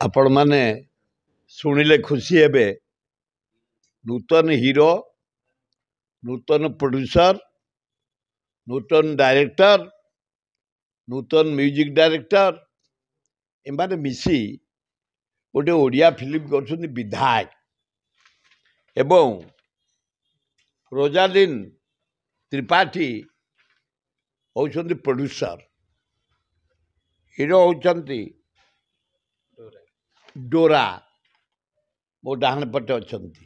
आपण माने शुणिले खुशी हेबे नूतन हीरो नूतन प्रोड्यूसर नूतन डायरेक्टर नूतन म्यूजिक डायरेक्टर एमाने मिसी गोटे ओडिया फिल्म कर विधायक एवं रोजालिन त्रिपाठी होउछन्ति प्रोड्यूसर हीरो होउछन्ति डोरा मो डाहन पटे अछन्ति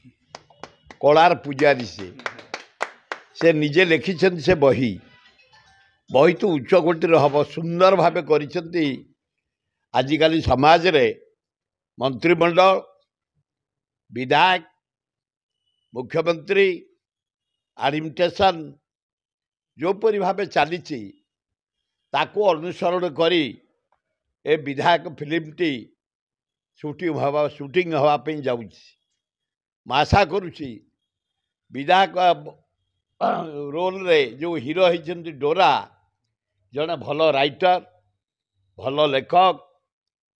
कलार पूजारी से निजे लिखिछन्ति से बही बही तो उच्च कोटिर हम सुंदर भावे करिछन्ति। आजिकाली समाज रे मंत्रिमंडल विधायक मुख्यमंत्री एडमिनिस्ट्रेशन जोपरी भावे चली ताको अनुसरण करी ए विधायक फिल्म टी शूटिंग हवापी जाऊँगी। आशा करुच्ची विधायक रोल रे जो हीरो होती डोरा जड़े भल राइटर भल लेखक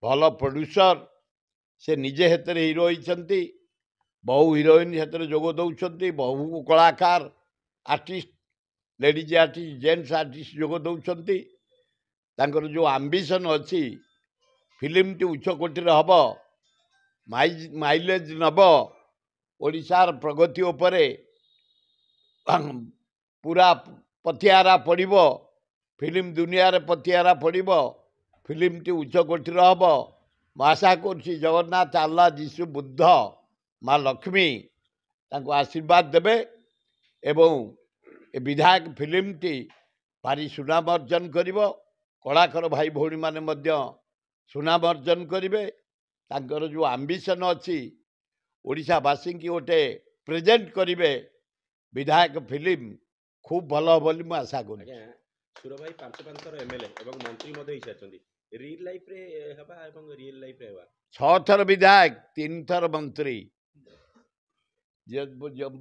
भल प्रोड्यूसर से निजे हेतरे हीरो होती बहु हिरोइन हेतरे जोग दौरान बहु कलाकार artist ladies artist gents artist जोग दौरान जो आंबिशन अच्छी फिल्म टी उच्च कोटि हम माइलेज नब ओडिशार प्रगति उपरे पूरा पथियारा पड़ो फिल्म दुनिया रे पथियारा पड़ो फिल्म टी उच्च कोटि हम आशा करुच्ची जगन्नाथ अल्लाह जीशु बुद्ध माँ लक्ष्मी तांको आशीर्वाद देवे एवं ए विधायक फिल्म टी भारी सुनाम अर्जन कर कलाकार भाई भौणी माने मध्य सुनाम अर्जन करेंगे। तांकर जो आंबिशन अच्छी ओडिशावासी की गोटे प्रेजेंट करेंगे विधायक फिल्म खूब भल हम बोली मुझे आशा कर। सुर भाई 5 थर एमएलए एवं मंत्री मध्य होई सारछन्ती रियल लाइफ रे हबा एवं रियल लाइफ रे हबा 6 थर विधायक 3 थर मंत्री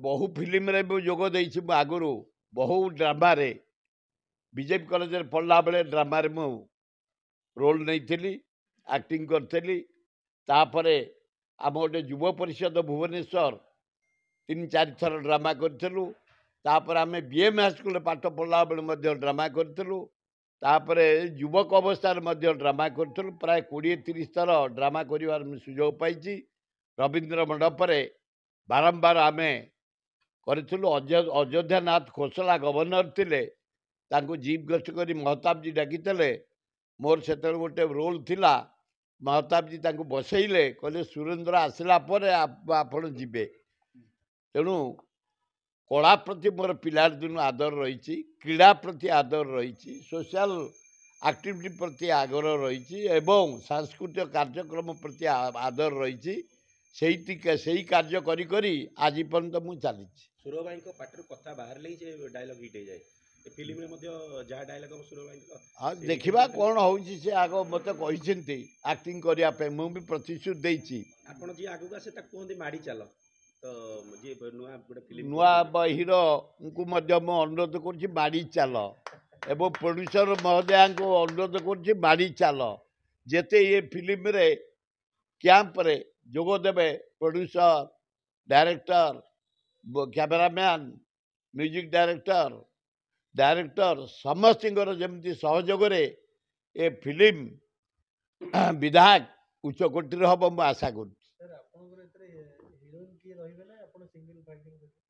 बहु फिल्म रे जोग देछि आगुरु बहु ड्रामा रे बीजेपी कॉलेज रे पढ़ला बेले ड्रामा रे मु रोल नहीं थी एक्टिंग करी तापरे आम गोटे युव परिषद भुवनेश्वर 3-4 थर ड्रामा करूँ तापर आम बीएम हाईस्कल पाठ पढ़ला बेले ड्रामा करूँ तापर युवक अवस्था ड्रामा करूँ प्राय 20-30 थर ड्रामा कर सुजोग पाई रवींद्र मंडप बारंबार आम करूँ। अयोध्यानाथ खोसला गवर्नर थिले तांको जीप गस्ट कर महताब जी डाकी मोर से गोटे रोल थिला महताब जी तांको बसैले कहले सुरेंद्र आसला आपण जीवे तेणु कला प्रति मोर पिलार दिन आदर रही क्रीड़ा प्रति आदर रही सोशल एक्टिविटी प्रति आग्रह रही एवं सांस्कृतिक कार्यक्रम प्रति आदर रही से कार्य करी करी आज पर्यंत मु चली। सुर भाई को पाटर कथा बाहर ले डायलॉग हिट हो जाए फिल्म में जहाँ डायलॉग हम सुर भाई हाँ देखा कौन होची से आग मत कहते एक्टिंग करने मुझे प्रतिश्रुति देती आपड़ जी आगू आसे कहते माड़ी चल तो जी नुआ गोटे फिल्म नुआ हीरो को अनुरोध कर माड़ी चल एवं प्रोड्यूसर महोदया को अनुरोध कर माड़ी चल जेते ये फिल्म रे कैंप रे जोग देवे producer director cameraman music director समस्त जमती सहयोग ए फिल्म विधायक उच्च कोटि हम मुझे आशा कर।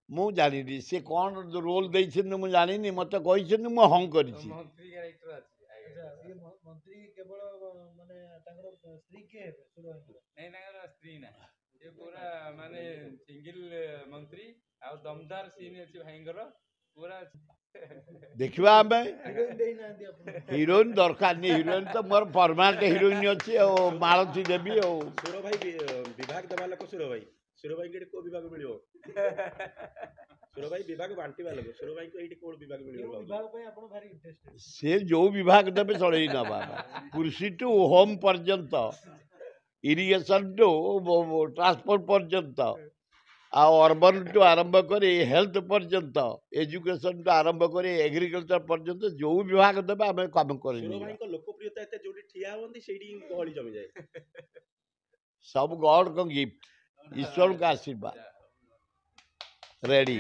मु जानी सी कौन रोल देती मुझे जानी मत कही मुझे हाँ कर देखा आम हिरोइन दरकार नहीं हिरोइन तो मोर परमानेंट हिरोइन अच्छी मालती देवी सुर भाई विभाग देवा लोक सुर भाई को विभाग मिल सुर भाई विभाग बांटा लोक सुर भाई को कौन विभाग मिल से जो विभाग देवे चल ना कृषि टू होम पर्यंत इरिगेशन टू ट्रांसपोर्ट पर्यंत अर्बन टू आरंभ कर हेल्थ पर्यंत एजुकेशन टू आरंभ कर एग्रीकल्चर पर्यंत जो विभाग देवे आम कम कर लोकप्रियता जो ठिया गहली जमी जाए सब गॉड को गिफ्ट ईश्वर का आशीर्वाद रेडी